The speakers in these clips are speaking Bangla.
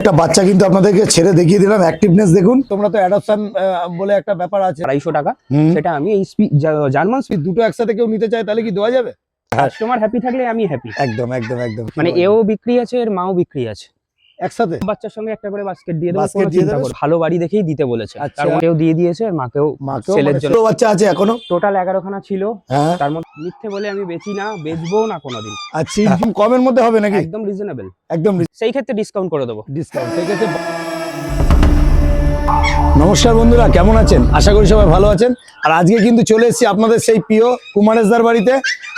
একটা বাচ্চা কিন্তু আপনাদেরকে ছেড়ে দেখিয়ে দিলাম, অ্যাক্টিভনেস দেখুন। তোমরা তো অ্যাডপশন বলে একটা ব্যাপার আছে, 250 টাকা, সেটা আমি এই জার্মান স্পিচ দুটো একসাথে কেউ নিতে চায় তাহলে কি দেওয়া যাবে? কাস্টমার হ্যাপি থাকলে আমি হ্যাপি। একদম একদম একদম, মানে এও বিক্রি আছে, এর মাও বিক্রি আছে একসাথে। বাচ্চার সঙ্গে একটা করে বাস্কেট দিয়ে দেবো, বাস্কেট কোনো দিয়ে চিন্তা দেবে? করো, ভালো বাড়ি দেখেই দিতে বলেছে। আচ্ছা। তার মধ্যেও দিয়ে দিয়েছে, আর মাকেও সেলের জন্য। ছোট বাচ্চা আছে এখনো? টোটাল 11 খানা ছিল, হ্যাঁ। তার মধ্যে মিথ্যে বলে আমি বেচি না, বেচবো না কোনোদিন। আচ্ছা, কমের মধ্যে হবে নাকি? একদম রিজনেবল, একদম সেই ক্ষেত্রে ডিসকাউন্ট করে দেবো। ডিসকাউন্ট সেই ক্ষেত্রে। নমস্কার বন্ধুরা, কেমন আছেন? আশা করি সবাই ভালো আছেন। আর আজকে কিন্তু চলে এসেছি আপনাদের সেই প্রিয় কুমারেশদার বাড়িতে,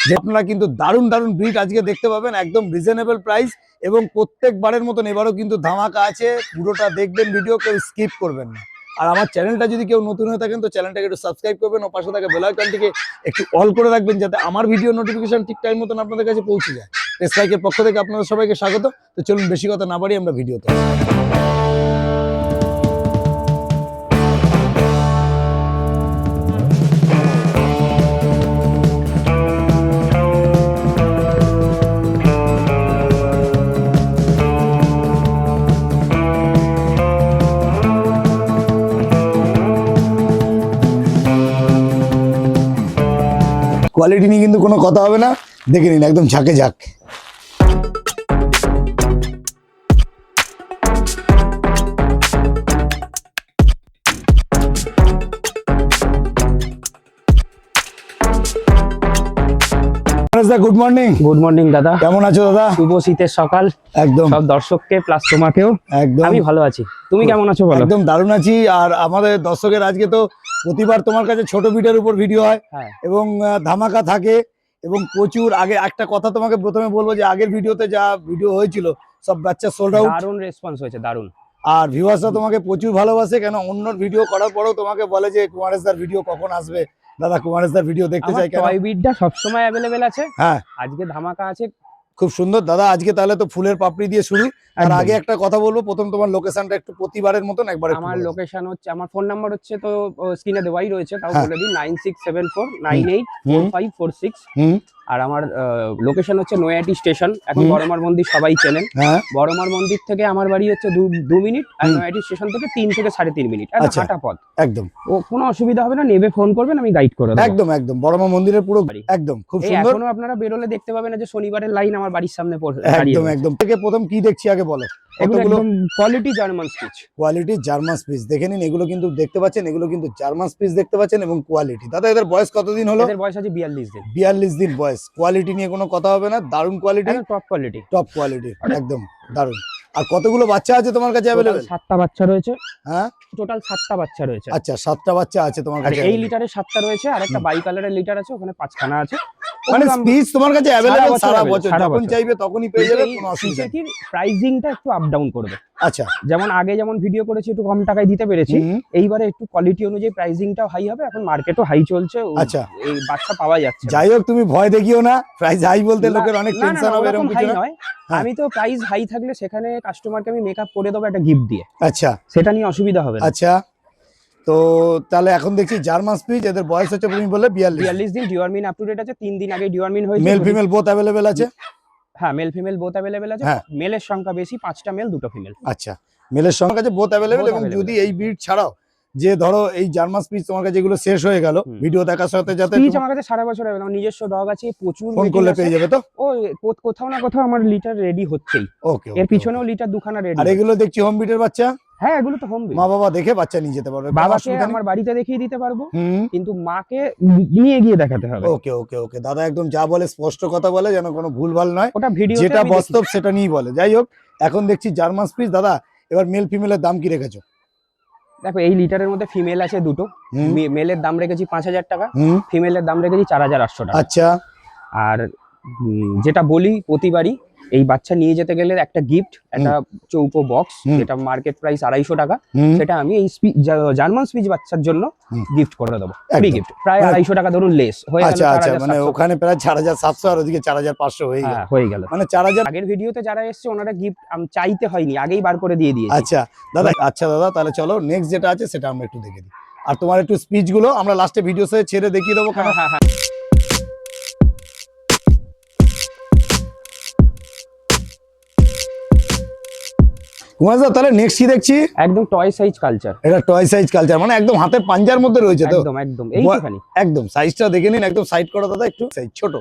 যে আপনারা কিন্তু দারুণ দারুণ ব্রিড আজকে দেখতে পাবেন, একদম রিজনেবল প্রাইস। এবং প্রত্যেকবারের মতন এবারও কিন্তু ধামাকা আছে, পুরোটা দেখবেন ভিডিও, কেউ স্কিপ করবেন না। আর আমার চ্যানেলটা যদি কেউ নতুন হয়ে থাকেন তো চ্যানেলটাকে একটু সাবস্ক্রাইব করবেন ও পাশে থাকা বেল আইকনটিকে একটু অল করে রাখবেন, যাতে আমার ভিডিও নোটিফিকেশন ঠিক টাইম মতন আপনাদের কাছে পৌঁছে যায়। টেস্টলাইকের পক্ষ থেকে আপনাদের সবাইকে স্বাগত। তো চলুন বেশি কথা না বাড়িয়ে আমরা ভিডিওতে। কোয়ালিটি নিয়ে কিন্তু কোনো কথা হবে না, দেখে নিন একদম ঝাঁকে ঝাঁক। Good morning. গুড মর্নিং দাদা, কেমন আছো দাদা? শুভ শীতের সকাল একদম, সব দর্শককে প্লাস তোমাকেও। একদম আমি ভালো আছি, তুমি কেমন আছো বলো? একদম দারুণ আছি। আর আমাদের দর্শকের আজকে তো প্রতিবার তোমার কাছে ছোট ভিডিওর উপর ভিডিও হয় এবং ধামাকা থাকে এবং প্রচুর। আগে একটা কথা তোমাকে প্রথমে বলবো যে আগের ভিডিওতে যা ভিডিও হয়েছিল সব বাচ্চা সোল্ড আউট, দারুণ রেসপন্স হয়েছে, দারুণ। আর ভিউয়ার্সরা তোমাকে প্রচুর ভালোবাসে, কেন অন্য ভিডিও করার পরেও তোমাকে বলে যে কুমারেশদার ভিডিও কখন আসবে, দাদা কুমারেশদার ভিডিও দেখতে চাই। কেন টয় বিটটা সবসময় অ্যাভেলেবেল আছে, হ্যাঁ আজকে ধামাকা আছে। খুব সুন্দর দাদা। আজকে তাহলে তো ফুলের পাপড়ি দিয়ে শুরু। আর একদম। আগে একটা কথা বলবো, প্রথম তোমার লোকেশনটা একটু প্রতিবারের মতন একবার একটু আমার বলো। লোকেশন হচ্ছে, আমার ফোন নাম্বার হচ্ছে তো স্ক্রিনে দেওয়াই রয়েছে, তাও হ্যাঁ। বলে দিই 9674984546। হুম আর আমার লোকেশন হচ্ছে নয়াটি স্টেশন। এখন হুম। বড়মার মন্দির সবাই চেনেন। হ্যাঁ বড়মার মন্দির থেকে আমার বাড়ি হচ্ছে 2 মিনিট, আর নয়াটি স্টেশন থেকে 3 থেকে 3.5 মিনিট, একটা আচ্ছা। হাঁটা পথ। একদম ও কোনো অসুবিধা হবে না, নেবে ফোন করবেন, আমি গাইড করে দেবো। একদম একদম বড়মা মন্দিরের পুরো বাড়ি। একদম খুব এই সুন্দর। এখনো আপনারা বেরোলে দেখতে পাবেন না যে শনিবারের লাইন আমার বাড়ির সামনে দাঁড়িয়ে একদম রয়েছে। একদম। থেকে প্রথম কি দেখছি আগে বলো। এগুলো কতগুলো একদম quality German speech. Quality German speech দেখে নিন। এগুলো কিন্তু দেখতে পাচ্ছেন, এগুলো কিন্তু জার্মান স্পিচ দেখতে পাচ্ছেন এবং কোয়ালিটি। দাদা এদের বয়স কতদিন হলো? এদের বয়স আছে 42 দিন। 42 দিন বয়স। কোয়ালিটি নিয়ে কোনো কথা হবে না, দারুণ quality, top quality. Top quality, একদম দারুণ। আর কতগুলো বাচ্চা আছে তোমার কাছে অ্যাভেলেবেল? 7টা বাচ্চা রয়েছে। হ্যাঁ টোটাল 7টা বাচ্চা রয়েছে। আচ্ছা, 7টা বাচ্চা আছে তোমার আর কাছে। এই লিটারে 7টা রয়েছে, আর একটা বাই কালারের লিটার আছে, ওখানে 5খানা আছে। মানে স্পিচ তোমার কাছে অ্যাভেলেবেল সারা বছর, সারা যখন বছর। চাইবে তখনই পেয়ে যাবে, কোনো অসুবিধা কি নেই। প্রাইসিংটা একটু আপ ডাউন করবে। আচ্ছা। যেমন আগে যেমন ভিডিও করেছি একটু কম টাকায় দিতে পেরেছি, এইবারে একটু কোয়ালিটি অনুযায়ী প্রাইসিংটাও হাই হবে। এখন মার্কেটও হাই চলছে, আচ্ছা। এই বাচ্চা পাওয়া যাচ্ছে। যাই হোক, তুমি ভয় দেখিও না, প্রাইস হাই বলতে লোকের অনেক টেনশন হবে, এরকম কিছু নয়। হ্যাঁ। আমি তো প্রাইস হাই থাকলে সেখানে কাস্টমারকে আমি মেকআপ করে দেবো একটা গিফট দিয়ে। আচ্ছা, সেটা নিয়ে অসুবিধা হবে না। আচ্ছা। তো তাহলে এখন দেখছি জার্মান স্পিচ, এদের বয়স হচ্ছে তুমি বললে 42 দিন। ডিওয়ার্মিন আপ টু ডেট আছে, 3 দিন আগে ডিওয়ার্মিন হয়েছে। মেল ফিমেল বোথ অ্যাভেলেবেল আছে? হ্যাঁ, মেল ফিমেল বোথ অ্যাভেলেবেল আছে। হ্যাঁ। মেলের সংখ্যা বেশি, 5টা মেল 2টো ফিমেল। আচ্ছা, মেলের সঙ্গে কাছে বোথ অ্যাভেলেবেল। Both এবং available যদি এই ব্রিড ছাড়াও, যে ধরো এই জার্মান স্পিচ তোমার কাছে যেগুলো শেষ হয়ে গেল ভিডিও দেখার সাথে, যাতে স্পিচ আমার কাছে সারা বছর অ্যাভেলেবল। নিজস্ব ডগ আছে, প্রচুর ফোন করলে পেয়ে যাবে তো। ও কোথাও না কোথাও আমার লিটার রেডি হচ্ছেই। ওকে, এর পিছনেও লিটার 2খানা রেডি। আর এগুলো দেখছি হোম ব্রিডের বাচ্চা। হ্যাঁ, এগুলো তো হোম ব্রিড। মা বাবা দেখে বাচ্চা নিয়ে যেতে পারবে, বাবাকে আমার বাড়িতে দেখিয়ে দিতে পারবো, হুম। কিন্তু মাকে নিয়ে গিয়ে দেখাতে হবে। ওকে ওকে ওকে, দাদা একদম যা বলে স্পষ্ট কথা বলে, যেন কোনো ভুলভাল নয়, ওটা ভিডিও যেটা বাস্তব সেটা নিয়েই বলে। যাই হোক, এখন দেখছি জার্মান স্পিচ। দাদা এবার মেল ফিমেলের দাম কি রেখেছো? দেখো, এই লিটারের মধ্যে ফিমেল আছে 2টো। মেলের দাম রেখেছি 5000 টাকা, হুম। ফিমেলের দাম রেখেছি 4800 টাকা। আচ্ছা। আর যেটা বলি প্রতিবারই, এই বাচ্চা নিয়ে যেতে গেলে একটা গিফট, একটা চৌকো বক্স, যেটা মার্কেট প্রাইস 250 টাকা, সেটা আমি এই জার্মান স্পিচ বাচ্চার জন্য গিফট করে দেবো। ফ্রি গিফট, প্রায় 250 টাকা ধরুন লেস হয়ে গেল। আচ্ছা আচ্ছা, মানে ওখানে প্রায় 4700 আর ওদিকে 4500 হয়ে গেল। হয়ে গেল, মানে 4000। আগের ভিডিওতে যারা এসেছে ওনারা গিফট চাইতে হয়নি, আগেই বার করে দিয়ে দিয়েছি। আচ্ছা দাদা, আচ্ছা দাদা, তাহলে চলো নেক্সট যেটা আছে সেটা আমরা একটু দেখে দিই। আর তোমার একটু স্পিচ গুলো আমরা লাস্টে ভিডিও সে ছেড়ে দেখিয়ে দেবো। হ্যাঁ। কুমারদা তাহলে নেক্সট কি দেখছি? একদম টয় সাইজ কালচার, এটা টয় সাইজ কালচার, মানে একদম হাতের পাঞ্জার মধ্যে রয়েছে তো? একদম একদম এইটুখানি। একদম সাইজটা দেখে নিন, একদম সাইড করো দাদা, একটু সাইজ ছোট।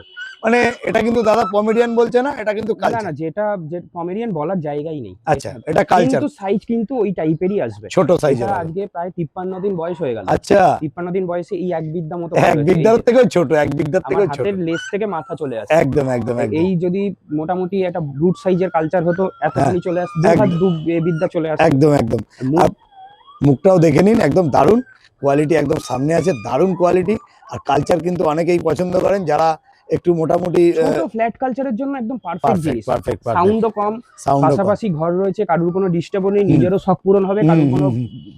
মানে এটা কিন্তু দাদা পমেডিয়ান বলছে না, এটা কিন্তু না কালচার। না, যেটা যে পমেরিয়ান বলার জায়গাই নেই। আচ্ছা, এটা কালচার, কিন্তু সাইজ কিন্তু ওই টাইপেরই আসবে, ছোট সাইজের। এটা আজকে প্রায় 53 দিন বয়স হয়ে গেল। আচ্ছা, 53 দিন বয়সে এই এক বিদ্যা মতো এক বিগদার থেকেও ছোট, এক বিগদার আমার থেকেও ছোট। হাতের লেস থেকে মাথা চলে আসে। একদম একদম একদম। এই যদি মোটামুটি একটা ব্রুট সাইজের কালচার হতো, এতখানি চলে আসে, দু হাত দু বিদ্যা চলে আসে। একদম একদম। আর মুখটাও দেখে নিন, একদম দারুণ কোয়ালিটি, একদম সামনে আছে, দারুণ কোয়ালিটি। আর কালচার কিন্তু অনেকেই পছন্দ করেন, যারা একটু মোটামুটি ছোট ফ্ল্যাট কালচারের জন্য একদম পারফেক্ট জিনিস। পারফেক্ট সাউন্ডও কম, পাশাপাশি ঘর রয়েছে, কারুর কোনো ডিস্টার্বও নেই, নিজেরও শখ পূরণ হবে, কারুর কোনো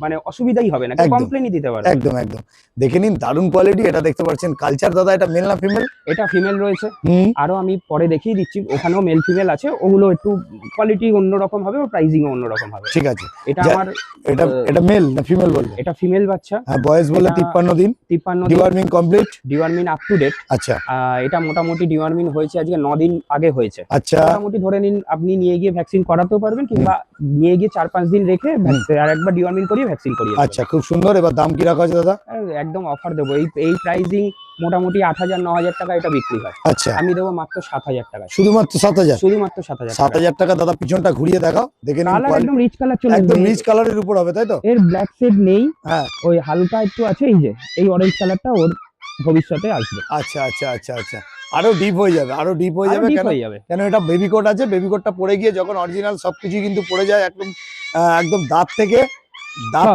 মানে অসুবিধাই হবে না, একদম। কমপ্লেনই দিতে পারবে। একদম একদম। দেখে নিন দারুণ কোয়ালিটি। এটা দেখতে পাচ্ছেন কালচার দাদা, এটা মেল না ফিমেল? এটা ফিমেল রয়েছে, হুম, আরো আমি পরে দেখিয়ে দিচ্ছি, ওখানেও মেল ফিমেল আছে, ওগুলো একটু কোয়ালিটি অন্যরকম হবে, ও প্রাইসিংও অন্যরকম হবে। ঠিক আছে। এটা আমার এটা এটা মেল না ফিমেল বললে? এটা ফিমেল বাচ্চা। হ্যাঁ, বয়স বলে এটা 53 দিন, 53 দিন, deworming complete. Deworming up to date. আচ্ছা এটা মোটামুটি ডিওয়ার্মিং হয়েছে আজকে 9 দিন আগে হয়েছে। আচ্ছা, মোটামুটি ধরে নিন আপনি নিয়ে গিয়ে ভ্যাকসিন করাতেও পারবেন, কিংবা নিয়ে গিয়ে 4-5 দিন রেখে আর একবার ডিওয়ার্মিং করিয়ে ভ্যাকসিন করিয়ে আচ্ছা, খুব সুন্দর। এবার দাম কি রাখা আছে দাদা? একদম অফার দেবো। এই প্রাইসিং মোটামুটি 8,000-9,000 টাকা এটা বিক্রি হয়, আচ্ছা, আমি দেবো মাত্র 7,000 টাকায়। শুধুমাত্র 7000? শুধুমাত্র 7,000 টাকা। 7000 টাকা দাদা। পিছনটা ঘুরিয়ে দেখাও, দেখে নিন কালার quality। একদম রিচ কালার চলে একদম আসবে। রিচ কালারের উপর হবে, তাই তো? এর ব্ল্যাক শেড নেই, হ্যাঁ, ওই হালকা একটু আছে, এই যে এই অরেঞ্জ কালারটা ওর ভবিষ্যতে আসবে, আচ্ছা আচ্ছা আচ্ছা আচ্ছা। আরো ডিপ হয়ে যাবে, আরো ডিপ হয়ে আরো যাবে। deep কেন? হয়ে যাবে। কেন এটা বেবি কোট আছে, বেবি কোটটা পরে গিয়ে যখন অরিজিনাল সবকিছু কিন্তু পড়ে যায়, একদম একদম দাঁত থেকে সব,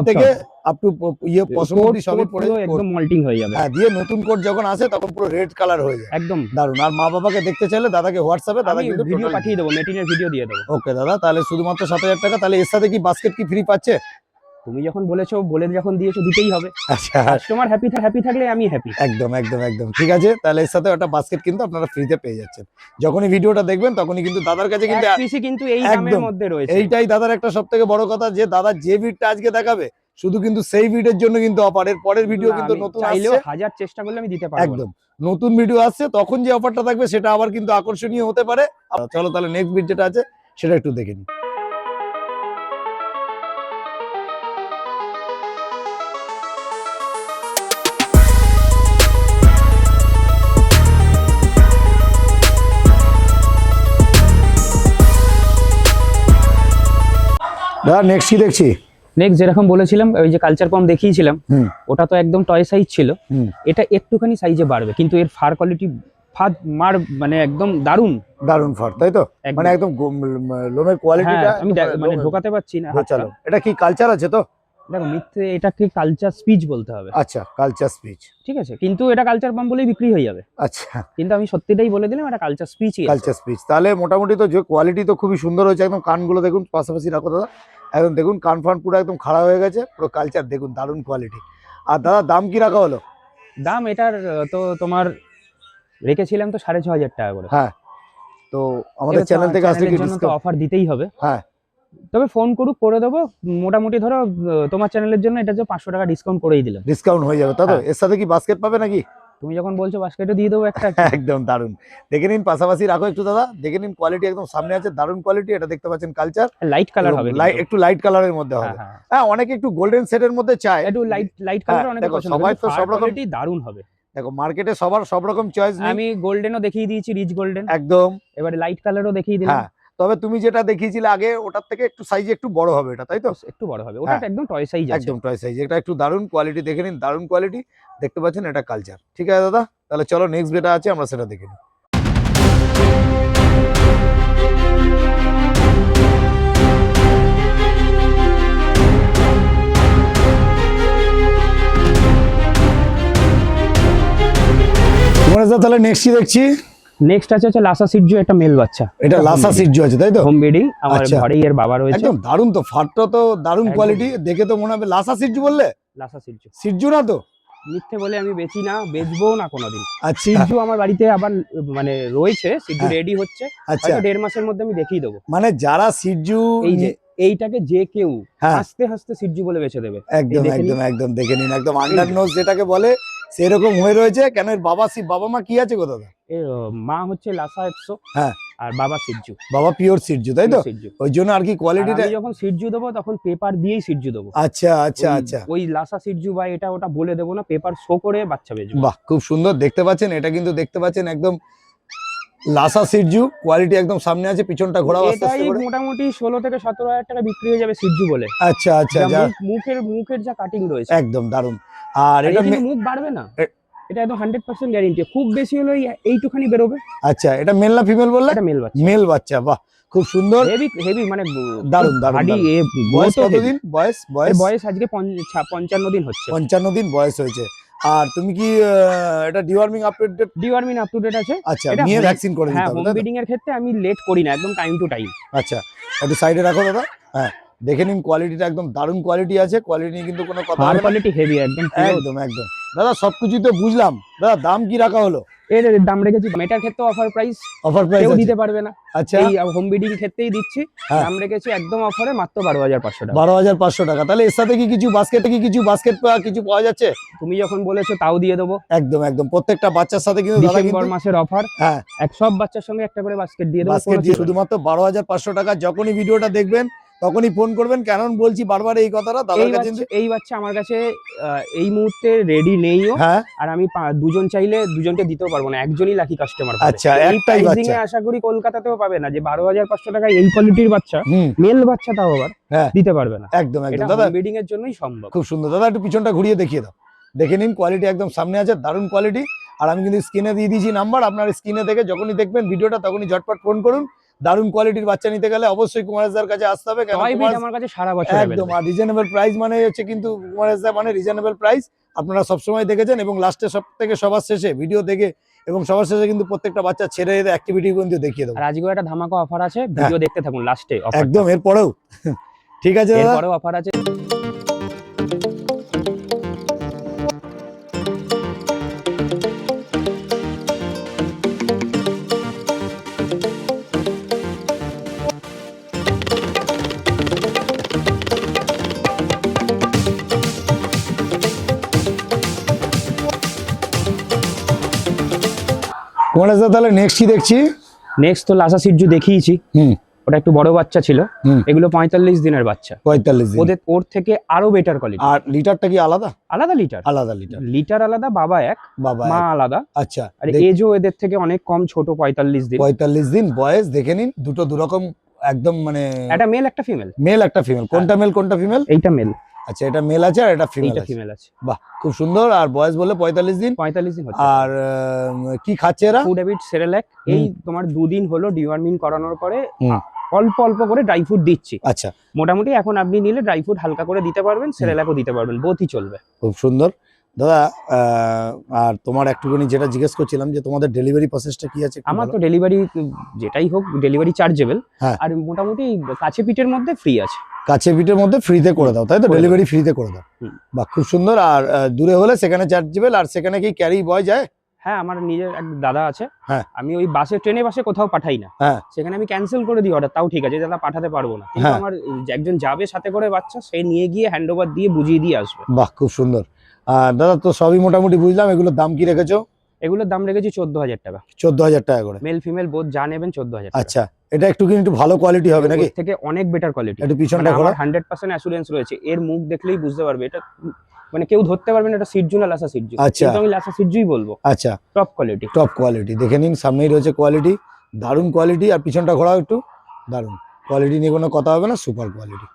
আপ টু ইয়ে পশমটি সবই কোট পড়ে পুরো একদম মল্টিং হয়ে যাবে। হ্যাঁ, দিয়ে নতুন কোট যখন আসে তখন পুরো রেড কালার হয়ে যায়, একদম। দারুন। আর মা বাবাকে দেখতে চাইলে দাদাকে হোয়াটসঅ্যাপে দাদা আমি কিন্তু ভিডিও পাঠিয়ে দেবো, মেটিনের ভিডিও দিয়ে দেবো। ওকে দাদা, তাহলে শুধুমাত্র 7000 টাকা। তাহলে এর সাথে কি বাস্কেট কি ফ্রি পাচ্ছে? তুমি যখন বলেছো, যখন দিয়েছো, দিতেই হবে। আচ্ছা, কাস্টমার হ্যাপি থাকলে আমি হ্যাপি। একদম একদম একদম ঠিক আছে। তাহলে এর সাথে একটা বাস্কেট কিন্তু আপনারা ফ্রিতে পেয়ে যাচ্ছেন। যখনই ভিডিওটা দেখবেন তখনই কিন্তু দাদার কাছে কিন্তু এক পিসি কিন্তু এই দামের একদম। মধ্যে রয়েছে। এইটাই দাদার একটা সব থেকে বড় কথা, যে দাদা যে ভিডটা আজকে দেখাবে শুধু কিন্তু সেই ভিডিওর জন্য কিন্তু অফার। এর পরের ভিডিও কিন্তু আমি নতুন চাইলেও আসছে, 1000 চেষ্টা করলে আমি দিতে পারবো না। একদম নতুন ভিডিও আসছে, তখন যে অফারটা থাকবে সেটা আবার কিন্তু আকর্ষণীয় হতে পারে। চলো তাহলে নেক্সট ভিডিও যেটা আছে সেটা একটু দেখে নিই। দাদা নেক্সট কি দেখছি? নেক্সট যেরকম বলেছিলাম, ওই যে কালচার পম দেখিয়েছিলাম, হুম ওটা তো একদম টয় সাইজ ছিল। হুম, এটা একটুখানি সাইজে বাড়বে, কিন্তু এর ফার কোয়ালিটি মানে একদম দারুণ। দারুন ফার, তাই তো? একদম। মানে একদম লোমের কোয়ালিটিটা হ্যাঁ, আমি মানে ঢোকাতে পারছি না হাতটা। গোছালো। এটা কি কালচার আছে তো? দেখো মিথ্যে, এটাকে কালচার স্পিচ বলতে হবে। আচ্ছা, কালচার স্পিচ। ঠিক আছে, কিন্তু এটা কালচার পাম্প বলেই বিক্রি হয়ে যাবে। আচ্ছা, কিন্তু আমি সত্যিটাই বলে দিলাম, এটা কালচার স্পিচই আছে। Culture speech. তাহলে মোটামুটি তো যে কোয়ালিটি তো খুবই সুন্দর হয়েছে। একদম কানগুলো দেখুন, পাশাপাশি রাখো দাদা, একদম দেখুন কান ফান পুরো একদম খাড়া হয়ে গেছে, পুরো কালচার দেখুন, দারুণ কোয়ালিটি। আর দাদা দাম কি রাখা হলো? দাম এটার তো তোমার রেখেছিলাম তো 6,500 টাকা করে। হ্যাঁ, তো আমাদের চ্যানেল থেকে আসলে কি ডিসকাউন্ট? অফার দিতেই হবে। হ্যাঁ, তবে ফোন করুক, করে দেবো। মোটামুটি ধরো তোমার চ্যানেলের জন্য এটা যে 500 টাকা ডিসকাউন্ট করেই দিলাম। ডিসকাউন্ট হয়ে যাবে, তাই তো? হ্যাঁ। এর সাথে কি বাস্কেট পাবে নাকি? তুমি যখন বলছো বাস্কেটে দিয়ে দেবো একটা। একদম দারুণ। দেখে নিন, পাশাপাশি রাখো একটু দাদা, দেখে নিন কোয়ালিটি একদম সামনে আছে, দারুণ কোয়ালিটি। এটা দেখতে পাচ্ছেন কালচার, লাইট কালার হবে কিন্তু। একটু লাইট কালারের মধ্যে হ্যাঁ, হবে। হ্যাঁ। হ্যাঁ, অনেকে একটু গোল্ডেন সেটের মধ্যে চায়, একটু লাইট কালার অনেক দেখো, পছন্দ সবাই করে, তো সব রকম- কোয়ালিটি দারুণ হবে। দেখো মার্কেটে সবার সব রকম চয়েস নেই। আমি গোল্ডেনও দেখিয়ে দিয়েছি, রিচ গোল্ডেন। একদম। এবারে লাইট কালারও দেখিয়ে দিলাম। হ্যাঁ, তবে তুমি যেটা দেখিয়েছিলে আগে ওটার থেকে একটু সাইজে একটু বড় হবে এটা, তাই তো? একটু বড় হবে, ওটা হ্যাঁ। একদম টয় সাইজ আছে। একদম টয় সাইজ। এটা একটু দারুণ কোয়ালিটি, দেখে নিন, দারুণ কোয়ালিটি। দেখতে পাচ্ছেন এটা কালচার। ঠিক আছে দাদা, তাহলে চলো নেক্সট যেটা আছে আমরা সেটা দেখে নিই। তাহলে নেক্সট কি দেখছি? নেক্সট আছে লাসা সিটজু, একটা মেল বাচ্চা। এটা লাসা সিজু আছে, তাই তো? হোম ব্রিডিং, আমার আচ্ছা। ঘরেই এর বাবা রয়েছে। একদম দারুণ তো, ফাটটা তো দারুণ একদম। কোয়ালিটি। দেখে তো মনে হবে লাসা সিজু বললে, লাসা সিটজু। সিজু না তো? মিথ্যে বলে আমি বেচি না, বেচবো না কোনোদিন। আচ্ছা সিটজু আমার বাড়িতে আবার মানে রয়েছে, সিটজু হ্যাঁ। রেডি হচ্ছে, আচ্ছা, হয়তো 1.5 মাসের মধ্যে আমি দেখিয়ে দেবো। মানে যারা সিজু, এই যে এইটাকে যে কেউ হ্যাঁ। হাসতে হাসতে সিটজু বলে বেচে দেবে। একদম দেখে নিন। একদম একদম দেখে নিন, একদম আন্ডার নোজ যেটাকে বলে সেরকম হয়ে রয়েছে। কেন এর বাবা মা কি আছে গো দাদা? এর মা হচ্ছে লাসা 100, হ্যাঁ। আর বাবা সিরজু। বাবা পিওর সিরজু তাই তো, সিরজু। ওই জন্য আর কি কোয়ালিটিটা। আমি যখন সিরজু দেবো তখন পেপার দিয়েই সিরজু দেবো। আচ্ছা আচ্ছা আচ্ছা, ওই লাসা সিরজু বা এটা ওটা বলে দেবো না, পেপার শো করে বাচ্চা বেচবো। বাহ খুব সুন্দর দেখতে পাচ্ছেন, এটা কিন্তু দেখতে পাচ্ছেন একদম লাসা সিরজু কোয়ালিটি একদম সামনে আছে, পিছনটা ঘোরাও আস্তে এটাই আস্তে করে। মোটামুটি 16 থেকে 17 হাজার টাকা বিক্রি হয়ে যাবে সিরজু বলে। আচ্ছা আচ্ছা, যা যা মুখের যা কাটিং রয়েছে একদম দারুন। আর আর এটা এটা কিন্তু মুখ বাড়বে না, এটা একদম 100% গ্যারান্টি। খুব বেশি হলো এইটুখানি বেরোবে। আচ্ছা, এটা মেল না ফিমেল বললে? এটা মেল বাচ্চা। মেল বাচ্চা, বাহ খুব সুন্দর, হেভি মানে দারুন দারুন হাডি। দারুন। বয়স কতদিন? বয়স বয়স বয়স আজকে 55 দিন হচ্ছে। 55 দিন বয়স হয়েছে। আর তুমি কি এটা deworming update? Deworming up to date আছে। আচ্ছা, এটা নিয়ে ভ্যাকসিন করে দিতে হ্যাঁ, হবে হোম তাই তো? ব্রিডিং এর ক্ষেত্রে আমি লেট করি না, একদম টাইম টু টাইম। আচ্ছা, একটু সাইডে রাখো দাদা। হ্যাঁ, দেখে নিন কোয়ালিটিটা একদম দারুণ কোয়ালিটি আছে, কোয়ালিটি নিয়ে কিন্তু কোনো কথা আর হবে না। কোয়ালিটি হেভি একদম। একদম একদম দাদা, সবকিছুই তো বুঝলাম, দাদা দাম কি রাখা হলো? এর দাম রেখেছি, এটার ক্ষেত্রে অফার প্রাইস অফার প্রাইস কেউ আছে? দিতে পারবে না। আচ্ছা, এই হোম ব্রিডিং ক্ষেত্রেই দিচ্ছি। হ্যাঁ। দাম রেখেছি একদম অফারে মাত্র 12,500 টাকা। 12,500 টাকা। তাহলে এর সাথে কি কিছু বাস্কেট কিছু পাওয়া যাচ্ছে? তুমি যখন বলেছো তাও দিয়ে দেবো। একদম একদম, প্রত্যেকটা বাচ্চার সাথে কিন্তু দাদা ডিসেম্বর কিন্তু মাসের অফার। হ্যাঁ, সব বাচ্চার সঙ্গে একটা করে বাস্কেট দিয়ে দেবো। বাস্কেট দিয়ে শুধুমাত্র 12,500 টাকা। যখনই ভিডিওটা দেখবেন তখনই ফোন করবেন, কারণ বলছি বারবার এই কথাটা দাদার কাছে। এই বাচ্চা আমার কাছে এই মুহূর্তে রেডি নেইও। হ্যাঁ, আর আমি দুজন চাইলে দুজনকে দিতেও পারবো না, একজনই লাকি কাস্টমার। আচ্ছা, একটাই বাচ্চা। আশা করি কলকাতাতেও পাবে না যে 12,500 টাকায় এই কোয়ালিটির বাচ্চা, হুম, মেল বাচ্চা তাও আবার হ্যাঁ, দিতে পারবে না। একদম এটা একদম দাদা, হোম ব্রিডিং এর জন্যই সম্ভব। খুব সুন্দর দাদা, একটু পিছনটা ঘুরিয়ে দেখিয়ে দাও। দেখে নিন কোয়ালিটি একদম সামনে আছে, দারুণ কোয়ালিটি। আর আমি কিন্তু স্ক্রিনে দিয়ে দিয়েছি নাম্বার, আপনার স্ক্রিনে থেকে যখনই দেখবেন ভিডিওটা তখনই ঝটপট ফোন করুন। দারুণ কোয়ালিটির বাচ্চা নিতে গেলে অবশ্যই কুমারেশদার কাছে আসতে হবে, কেন আমার কাছে সারা বছর একদম। আর রিজনেবল প্রাইস মানে হচ্ছে কিন্তু কুমারেশদা মানে রিজনেবল প্রাইস আপনারা সবসময় দেখেছেন। এবং লাস্টে সবার শেষে ভিডিও দেখে এবং সবার শেষে কিন্তু প্রত্যেকটা বাচ্চা ছেড়ে অ্যাক্টিভিটি কিন্তু দেখিয়ে দেবো। আর আজকেও একটা ধামাকা অফার আছে, ভিডিও দেখতে থাকুন লাস্টে। একদম, এরপরেও ঠিক আছে দাদা, এরপরেও অফার আছে। কুমারেশদা তাহলে নেক্সট কি দেখছি? নেক্সট তো লাসা সিরজু দেখিয়েছি, হুম ওটা একটু বড় বাচ্চা ছিল। হুম, এগুলো 45 দিনের বাচ্চা। 45 দিন। ওর থেকে আরো বেটার কোয়ালিটি। আর লিটারটা কি আলাদা? আলাদা লিটার। আলাদা লিটার, লিটার আলাদা, বাবা এক বাবা মা এক। আলাদা। আচ্ছা, আর এজও এদের থেকে অনেক কম, ছোট 45 দিন। 45 দিন বয়স। দেখে নিন দুটো দুরকম একদম, মানে একটা মেল একটা ফিমেল। মেল একটা ফিমেল। কোনটা মেল কোনটা ফিমেল? এইটা মেল। আচ্ছা, এটা মেল আছে আর এটা ফিমেল এইটা আছে। ফিমেল আছে। বাহ খুব সুন্দর। আর বয়স বলে 45 দিন। 45 দিন হচ্ছে। আর কি খাচ্ছে এরা? Food habit Cerelac. এই তোমার 2 দিন হলো ডিওয়ার্মিং করানোর পরে হুম। অল্প অল্প করে ড্রাই ফ্রুট দিচ্ছি। আচ্ছা, মোটামুটি এখন আপনি নিলে ড্রাই ফ্রুট হালকা করে দিতে পারবেন, সেরেল্যাকও দিতে পারবেন, বোথই চলবে। খুব সুন্দর দাদা। আর তোমার একটুখানি যেটা জিজ্ঞেস করছিলাম যে তোমাদের ডেলিভারি প্রসেসটা কি আছে? আমার তো ডেলিভারি যেটাই হোক ডেলিভারি চার্জেবল। হ্যাঁ। আর মোটামুটি কাছে পিঠের মধ্যে ফ্রি আছে। কাছে পিঠের মধ্যে ফ্রিতে করে দাও তাই তো? করে দাও। ডেলিভারি ফ্রিতে করে দাও। হুম। বাহ খুব সুন্দর। আর দূরে হলে সেখানে চার্জেবল। আর সেখানে কি ক্যারি বয় যায়? হ্যাঁ, আমার নিজের এক দাদা আছে। হ্যাঁ। আমি ওই ট্রেনে বাসে কোথাও পাঠাই না। হ্যাঁ। সেখানে আমি ক্যান্সেল করে দিই অর্ডার, তাও ঠিক আছে, দাদা পাঠাতে পারবো না, কিন্তু হ্যাঁ। আমার একজন যাবে সাথে করে বাচ্চা, সে নিয়ে গিয়ে হ্যান্ড ওভার দিয়ে বুঝিয়ে দিয়ে আসবে। বাহ খুব সুন্দর। আর দাদা তো সবই মোটামুটি বুঝলাম, এগুলোর দাম কি রেখেছো? এগুলোর দাম রেখেছি 14,000 টাকা। 14,000 টাকা করে। মেল ফিমেল বোথ যা নেবেন 14,000 টাকা। আচ্ছা, এটা একটু কিন্তু ভালো কোয়ালিটি হবে নাকি? ওর থেকে অনেক বেটার কোয়ালিটি। একটু পিছনটা ঘোরা। 100% অ্যাসুরেন্স রয়েছে, এর মুখ দেখলেই বুঝতে পারবে এটা, মানে কেউ ধরতে পারবে না এটা সিরজু না লাসা সিরজু। আচ্ছা। কিন্তু আমি লাসা সিরজুই বলবো। আচ্ছা, টপ কোয়ালিটি। Top quality. দেখে নিন সামনেই রয়েছে কোয়ালিটি, দারুণ কোয়ালিটি। আর পিছনটা ঘোরাও একটু, দারুণ কোয়ালিটি নিয়ে কোনো কথা হবে না, সুপার কোয়ালিটি।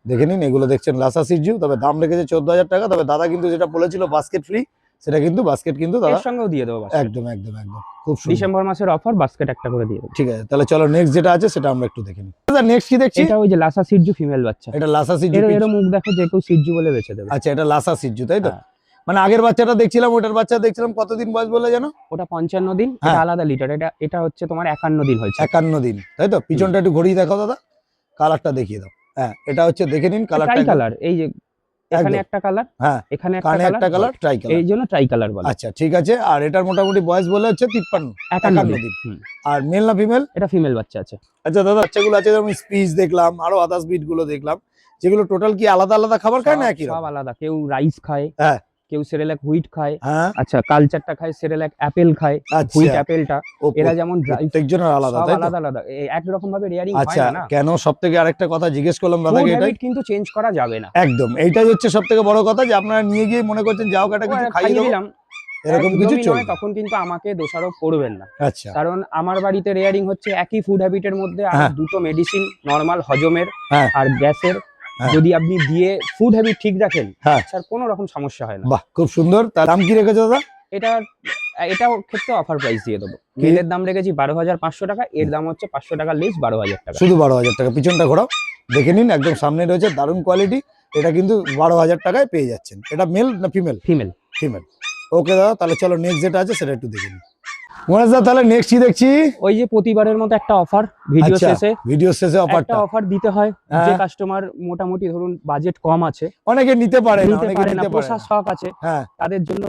দেখে নিন, এগুলো দেখছেন লাসা সিরজু। তবে দাম রেখেছে 14,000 টাকা। তবে দাদা কিন্তু যেটা বলেছিল বাস্কেট ফ্রি, সেটা কিন্তু বাস্কেট কিন্তু দাদা এর সঙ্গেও দিয়ে দেবো। একদম একদম একদম খুব সুন্দর। ডিসেম্বর মাসের অফার, বাস্কেট একটা করে দিয়ে দেবো। ঠিক আছে, তাহলে চলো নেক্সট যেটা আছে সেটা আমরা একটু দেখে নিই। দাদা নেক্সট কি দেখছি? এটা ওই যে লাসা সিরজু ফিমেল বাচ্চা। এটা লাসা সিরজু। এর মুখ দেখো, যে কেউ সিরজু বলে বেঁচে দেবে। আচ্ছা, এটা লাসা সিরজু তাই তো? হ্যাঁ। মানে আগের বাচ্চাটা দেখছিলাম, ওটার বাচ্চা দেখছিলাম কতদিন বয়স বলে জানো? ওটা 55 দিন। হ্যাঁ। এটা আলাদা লিটার। এটা হচ্ছে তোমার 51 দিন হয়েছে। 51 দিন তাই তো? পিছনটা একটু ঘুরিয়ে দেখাও দাদা, কালারটা দেখিয়ে দাও। হ্যাঁ, এটা হচ্ছে দেখে নিন কালারটা। ট্রাই কালার, এই যে এখানে একদম। একটা কালার, হ্যাঁ, এখানে কানে একটা কালার, ট্রাই কালার। এই জন্য ট্রাই কালার বলে। আচ্ছা ঠিক আছে। আর এটার মোটামুটি বয়স বলে হচ্ছে 51 দিন। হুম। আর মেল না ফিমেল? এটা ফিমেল বাচ্চা আছে। আচ্ছা দাদা, বাচ্চাগুলো আছে যেমন স্পিচ দেখলাম, আরো আদার্স বিট গুলো দেখলাম, যেগুলো টোটাল কি আলাদা আলাদা খাবার খায় না একই সব রকম? আলাদা। কেউ রাইস খায়, হ্যাঁ। কেউ সেরেলাক হুইট খায়, হ্যাঁ আচ্ছা কালচারটা খায়, সেরেলাক অ্যাপেল খায়, হুইট আচ্ছা অ্যাপেলটা। ও এরা যেমন ড্রাই প্রত্যেকজনের আলাদা সব তাই তো? আলাদা আলাদা, একরকম ভাবে রেয়ারিং হয় আচ্ছা না না। কেন সব থেকে আরেকটা কথা জিজ্ঞেস করলাম ফুড দাদাকে এটাই, হ্যাবিট কিন্তু চেঞ্জ করা যাবে না। একদম এইটাই হচ্ছে সব থেকে বড় কথা, যে আপনারা নিয়ে গিয়ে মনে করছেন যাও কাটা কিছু খাইয়ে খাইয়ে দেবো, দিলাম, এরকম কিছু একদমই নয়, চলবে। তখন কিন্তু আমাকে দোষারোপ করবেন না। আচ্ছা কারণ আমার বাড়িতে রেয়ারিং হচ্ছে একই ফুড হ্যাবিটের মধ্যে আর হ্যাঁ। দুটো মেডিসিন, নর্মাল হজমের হ্যাঁ আর গ্যাসের, হ্যাঁ। যদি আপনি দিয়ে ফুড হ্যাবিট ঠিক রাখেন, হ্যাঁ স্যার কোনো রকম সমস্যা হয় না। বাহ খুব সুন্দর। তার দাম কি রেখেছো দাদা? এটাও ক্ষেত্রে অফার প্রাইস দিয়ে দেবো। মেলের দাম রেখেছি 12,500 টাকা, এর দাম হচ্ছে 500 টাকা লেস, 12,000 টাকা। শুধু 12,000 টাকা। পিছনটা ঘোরাও দেখে নিন, একদম সামনে রয়েছে, দারুণ কোয়ালিটি। এটা কিন্তু 12,000 টাকায় পেয়ে যাচ্ছেন। এটা মেল না ফিমেল? ফিমেল। ফিমেল। ওকে দাদা, তাহলে চলো নেক্সট যেটা আছে সেটা একটু দেখে নিই। মহেশ দা তাহলে নেক্সট কি দেখছি? ওই যে প্রতিবারের মতো একটা অফার, ভিডিও আচ্ছা, শেষে ভিডিও শেষে একটা অফারটা অফার দিতে হয়। হ্যাঁ। যে কাস্টমার মোটামুটি ধরুন বাজেট কম আছে, অনেকে নিতে পারে না, নিতে অনেকে পারে না, নিতে পারে পোষা না। শখ আছে, হ্যাঁ তাদের জন্য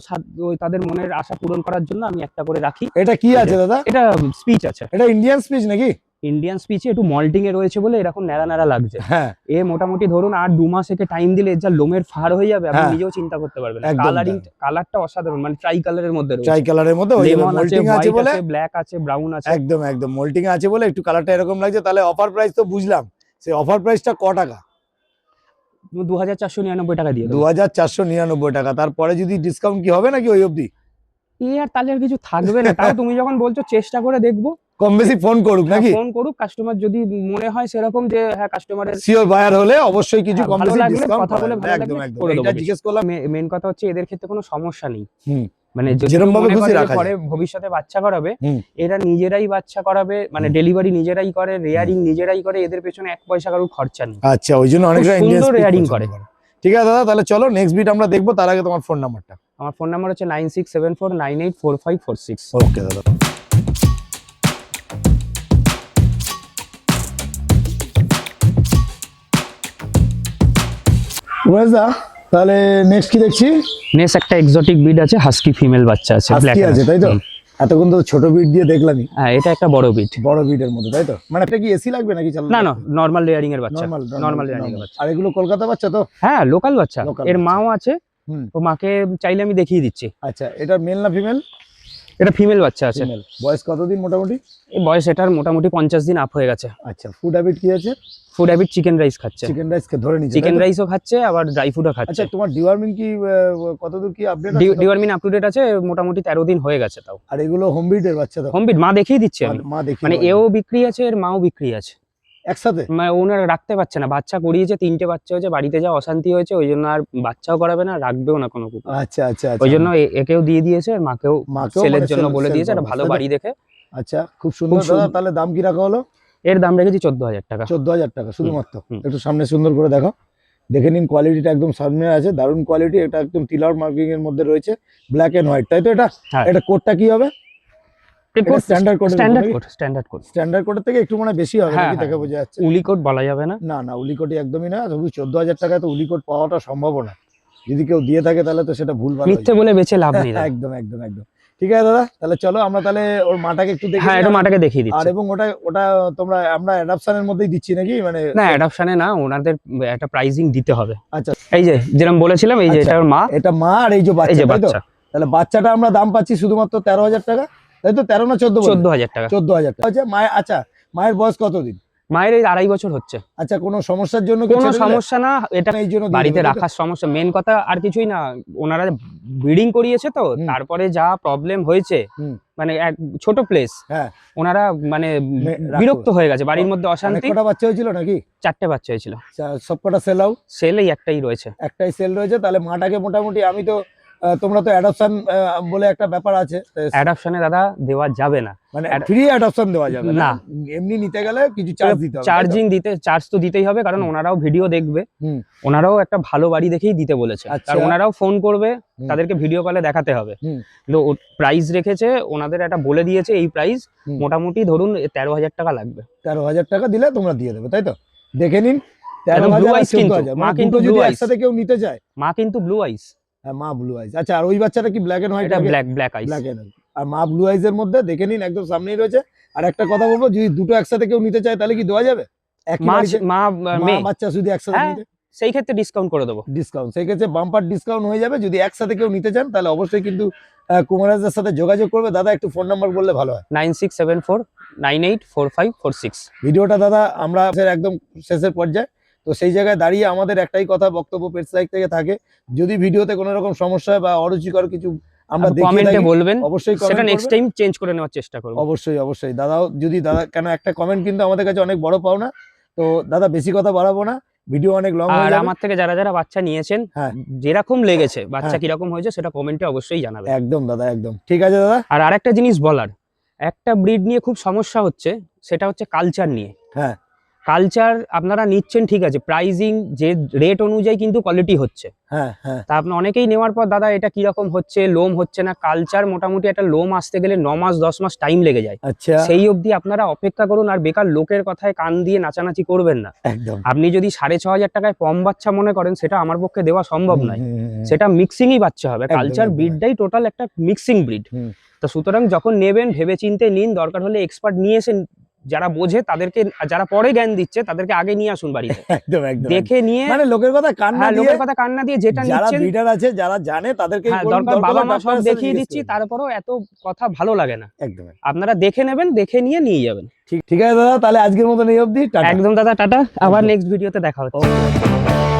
তাদের মনের আশা পূরণ করার জন্য আমি একটা করে রাখি। এটা কি আছে দাদা? এটা স্পিচ আছে, এটা ইন্ডিয়ান স্পিচ নাকি? ইন্ডিয়ান স্পিচে একটু মল্টিং এ রয়েছে বলে এরকম ন্যাড়া ন্যাড়া লাগছে। হ্যাঁ এ মোটামুটি ধরুন আর 2 মাস একে টাইম দিলে যা লোমের ফার হয়ে যাবে, আপনি হ্যাঁ। নিজেও চিন্তা করতে পারবেন। একদম কালারটা অসাধারণ, মানে ট্রাই কালারের মধ্যে রয়েছে। ট্রাই কালারের মধ্যে ওই লেমন আছে, মোল্টিং আছে হোয়াইট বলে, আছে, ব্ল্যাক আছে, ব্রাউন আছে। একদম একদম মোল্টিং আছে বলে একটু কালারটা এরকম লাগছে। তাহলে অফার প্রাইস তো বুঝলাম, সেই অফার প্রাইসটা ক টাকা? 2,499 টাকা দিয়ে দেবো। 2,499 টাকা। তারপরে যদি ডিসকাউন্ট কি হবে নাকি ওই অবধি? আর তাহলে আর কিছু থাকবে না। তাও তুমি যখন বলছো চেষ্টা করে দেখবো। কম বেশি ফোন করুক নাকি? ফোন করুক কাস্টমার, যদি মনে হয় সেরকম যে হ্যাঁ কাস্টমারের সিওর বায়ার হলে অবশ্যই কিছু হ্যাঁ, কম ভালো বেশি লাগলে, ডিসকাউন্ট কথা বলে ভালো একদম লাগলে একদম করে দেবো এটা কিছু। জিজ্ঞেস করলাম। মেন কথা হচ্ছে এদের ক্ষেত্রে কোনো সমস্যা নেই। হুম। মানে যদি যেরকম ভাবে মনে খুশি করে যে রাখা পরে যায়। ভবিষ্যতে বাচ্চা করাবে, হুম। এরা নিজেরাই বাচ্চা করাবে, মানে হুম। ডেলিভারি নিজেরাই করে, রেয়ারিং নিজেরাই করে, এদের পেছনে 1 পয়সা কারোর খরচা নেই। আচ্ছা ওই জন্য অনেকটা সুন্দর ইন্ডিয়ান স্পিচ রেয়ারিং পছন্দ করে। ঠিক আছে দাদা, তাহলে চলো নেক্সট বিট আমরা দেখবো। তার আগে তোমার ফোন নাম্বারটা। আমার ফোন নাম্বার হচ্ছে 9674984546। ওকে দাদা। উমেশ দা তাহলে নেক্সট কি দেখছি? নেক্সট একটা এক্সোটিক ব্রিড আছে, হাস্কি ফিমেল বাচ্চা আছে, হাস্কি black আছে and- তাই তো? হুম। এতক্ষণ তো ছোট বিট দিয়ে দেখলামই, হ্যাঁ এটা একটা বড় ব্রিড। বড় বিটের মধ্যে তাই তো? মানে এটা কি এসি লাগবে নাকি? চালানো না না, নরমাল রেয়ারিং এর বাচ্চা, নরমাল নরমাল রেয়ারিং এর বাচ্চা। আর এগুলো কলকাতা বাচ্চা তো? হ্যাঁ লোকাল বাচ্চা, Local এর বাচ্চা। মাও আছে। হুম। তো মাকে চাইলে আমি দেখিয়ে দিচ্ছি। আচ্ছা এটা মেল না ফিমেল? এটা ফিমেল বাচ্চা আছে। ফিমেল। বয়স কতদিন মোটামুটি? এই বয়স এটার মোটামুটি 50 দিন আপ হয়ে গেছে। আচ্ছা ফুড হ্যাবিট কি আছে? ফুড হ্যাবিট চিকেন রাইস খাচ্ছে, চিকেন রাইস কে ধরে নিচ্ছে চিকেন তাই তো? রাইসও খাচ্ছে, আবার ড্রাই ফুডও খাচ্ছে। আচ্ছা তোমার ডিওয়ার্মিং কি কতদূর কি আপডেট আছে? ডিওয়ার্মিন আপ টু ডেট আছে, মোটামুটি 13 দিন হয়ে গেছে তাও। আর এগুলো হোম বিটের বাচ্চা তো? হোম বিট মা দেখিয়ে দিচ্ছে আমি, মা দেখি মানে এও বিক্রি আছে, এর মাও বিক্রি আছে একসাথে? মানে ওনারা রাখতে পারছে না, বাচ্চা করিয়েছে, 3টে বাচ্চা হয়েছে, বাড়িতে যা অশান্তি হয়েছে ওই জন্য আর বাচ্চাও করাবে না, রাখবেও না কোনো কুকুর। আচ্ছা আচ্ছা ওই জন্য একেও দিয়ে দিয়েছে, আর মাকেও মাকেও ছেলের মানে জন্য sell- বলে sell দিয়েছে একটা purpose, ভালো তাই তো? বাড়ি দেখে। আচ্ছা খুব সুন্দর খুব দাদা। তাহলে দাম কি রাখা হলো? এর দাম রেখেছি 14,000 টাকা। 14,000 টাকা শুধুমাত্র? হুম। একটু সামনে সুন্দর করে দেখো, দেখে নিন কোয়ালিটিটা একদম সামনে আছে, দারুণ কোয়ালিটি। এটা একদম টিলার মার্কিং এর মধ্যে রয়েছে, ব্ল্যাক এন্ড হোয়াইট তাই তো? এটা হ্যাঁ। এটা কোডটা কি হবে? Standard code? Standard code, standard code. Standard কোডের থেকে একটু মানে বেশি হবে হ্যাঁ, নাকি? দেখে হ্যাঁ। বোঝা যাচ্ছে। উলি কোড বলা যাবে না। না না উলিকোটি একদমই না। তবু 14,000 টাকায় তো উলিকোট পাওয়াটা সম্ভব না। যদি কেউ দিয়ে থাকে তাহলে তো সেটা ভুলভাল হয়ে মিথ্যে বলে বেঁচে লাভ নেই যাবে। দাদা। একদম একদম একদম ঠিক আছে দাদা, তাহলে চলো আমরা তাহলে ওর মাটাকে একটু দেখি। হ্যাঁ এটা মাটাকে দেখিয়ে আর দিচ্ছি। এবং ওটা ওটা আমরা অ্যাডাপশনের মধ্যেই দিচ্ছি নাকি? মানে না অ্যাডাপশনে না, ওনাদের একটা প্রাইজিং দিতে হবে। আচ্ছা এই যে যেরকম বলেছিলাম, এই যে আচ্ছা। এটা ওর মা, এটা মা আর এই যে এই বাচ্চা যে তাই তো? বাচ্চা, তাহলে বাচ্চাটা আমরা দাম পাচ্ছি শুধুমাত্র 13,000 টাকা তাই তো? 13 না 14? 14,000 টাকা। 14,000 টাকা। আচ্ছা মায়ের, আচ্ছা মায়ের বয়স কতদিন? মায়ের এই 2.5 বছর হচ্ছে। আচ্ছা কোনো সমস্যার জন্য কি কোনো ছেড়ে দিলে? সমস্যা না, এটা এই জন্য দিয়ে বাড়িতে দেবে, তাই তো? রাখার সমস্যা, মেন কথা আর কিছুই না। ওনারা ব্রিডিং করিয়েছে তো, হুম। তারপরে যা প্রবলেম হয়েছে, হুম। মানে এক ছোট প্লেস, হ্যাঁ ওনারা মানে রাখতে বিরক্ত হয়ে গেছে, বাড়ির মধ্যে অনেক অশান্তি। কটা বাচ্চা হয়েছিল নাকি? 4টে বাচ্চা হয়েছিল, সবকটা সেল আউট? সেল এই একটাই রয়েছে। একটাই সেল রয়েছে। তাহলে মাটাকে মোটামুটি আমি তো তোমরা তো অ্যাডপশন বলে একটা ব্যাপার আছে, অ্যাডাপশনে দাদা দেওয়া যাবে না, মানে ফ্রি অ্যাডপশন দেওয়া যাবে না? না। এমনি নিতে গেলে কিছু চার্জ দিতে হবে, তাই তো? চার্জিং দিতে, চার্জ তো দিতেই হবে, কারণ হুম। ওনারাও ভিডিও দেখবে, হুম। ওনারাও একটা ভালো বাড়ি দেখেই দিতে বলেছে। আচ্ছা। আর ওনারাও ফোন করবে, হুম। তাদেরকে ভিডিও কলে দেখাতে হবে। হুম। কিন্তু প্রাইস রেখেছে ওনাদের, একটা বলে দিয়েছে এই প্রাইস, হুম। মোটামুটি ধরুন 13,000 টাকা লাগবে। 13,000 টাকা দিলে তোমরা দিয়ে দেবে তাই তো? দেখে নিন একদম 13,000 blue আর eyes কিন্তু, 14,000 মা মানে কিন্তু দুটো যদি blue eyes। একসাথে কেউ নিতে চায়। মা কিন্তু ব্লু আইস, হ্যাঁ মা ব্লু আইজ। আচ্ছা আর ওই বাচ্চাটা কি ব্ল্যাক এন্ড হোয়াইট? এটা black eyes. Black and white. আর মা ব্লু আইজ এর মধ্যে দেখে নিন একদম সামনেই রয়েছে। আর একটা কথা বলবো, যদি দুটো একসাথে কেউ নিতে চায় তাহলে কি দেওয়া যাবে? একই মা বাড়িতে মা মা মেয়ে, বাচ্চা শুধু একসাথে হ্যাঁ। নিতে সেই ক্ষেত্রে ডিসকাউন্ট করে দেবো। ডিসকাউন্ট সেই ক্ষেত্রে বাম্পার ডিসকাউন্ট হয়ে যাবে। যদি একসাথে কেউ নিতে চান তাহলে অবশ্যই কিন্তু কুমারাজদের সাথে যোগাযোগ করবে। দাদা একটু ফোন নাম্বার বললে ভালো হয়। 9674984546। ভিডিওটা দাদা আমরা একদম শেষের পর্যায়ে, তো সেই জায়গায় দাঁড়িয়ে আমাদের একটাই কথা বক্তব্য পেট সাইড থেকে থাকে, যদি ভিডিওতে কোনো রকম সমস্যা হয় বা অরুচিকর কিছু আমরা দেখিয়ে কমেন্টে থাকি বলবেন, অবশ্যই সেটা comment নেক্সট করবেন। টাইম চেঞ্জ করে নেওয়ার চেষ্টা করব। অবশ্যই অবশ্যই দাদাও যদি দাদা কেন একটা কমেন্ট কিন্তু আমাদের কাছে অনেক বড় পাওনা। তো দাদা বেশি কথা বাড়াবো না, ভিডিও অনেক লং হয়ে আর যাবে। আমার থেকে যারা যারা বাচ্চা নিয়েছেন, হ্যাঁ। যেরকম লেগেছে, বাচ্চা হ্যাঁ। কিরকম হয়েছে, সেটা কমেন্টে অবশ্যই জানাবেন। একদম দাদা একদম ঠিক আছে দাদা। আর আরেকটা জিনিস বলার, একটা ব্রিড নিয়ে খুব সমস্যা হচ্ছে, সেটা হচ্ছে কালচার নিয়ে। হ্যাঁ। কালচার আপনারা নিচ্ছেন ঠিক আছে, প্রাইজিং যে রেট অনুযায়ী কিন্তু কোয়ালিটি হচ্ছে। হ্যাঁ হ্যাঁ তা আপনি অনেকেই নেওয়ার পর দাদা এটা কিরকম হচ্ছে, লোম হচ্ছে না। কালচার মোটামুটি একটা লোম আসতে গেলে 9 মাস 10 মাস টাইম লেগে যায়। আচ্ছা সেই অবধি আপনারা অপেক্ষা করুন, আর বেকার লোকের কথায় কান দিয়ে নাচানাচি করবেন না। একদম। আপনি যদি 6,500 টাকায় পম বাচ্চা মনে করেন, সেটা আমার পক্ষে দেওয়া সম্ভব নয়। সেটা মিক্সিংই বাচ্চা হবে। একদম, কালচার একদম। ব্রিডটাই টোটাল একটা মিক্সিং ব্রিড। হুম। তো সুতরাং যখন নেবেন ভেবে চিন্তে নিন, দরকার হলে এক্সপার্ট নিয়ে এসে, যারা বোঝে তাদেরকে, যারা পরে জ্ঞান দিচ্ছে তাদেরকে আগে নিয়ে আসুন বাড়িতে, একদম একদম দেখে নিয়ে। মানে লোকের কথা কান না হ্যাঁ, দিয়ে, লোকের কথা কান না দিয়ে যেটা যারা নিচ্ছেন, ব্রিডার আছে যারা জানে তাদেরকে হ্যাঁ, দরকার বাবা মা সব দেখিয়ে দিচ্ছি, তারপরেও এত কথা ভালো লাগে না। একদম আপনারা দেখে নেবেন, দেখে নিয়ে নিয়ে যাবেন। ঠিক আছে দাদা, তাহলে আজকের মতন এই অবধি, টাটা। একদম দাদা, টাটা। আবার একদম। নেক্সট ভিডিওতে দেখা হচ্ছে। Okay.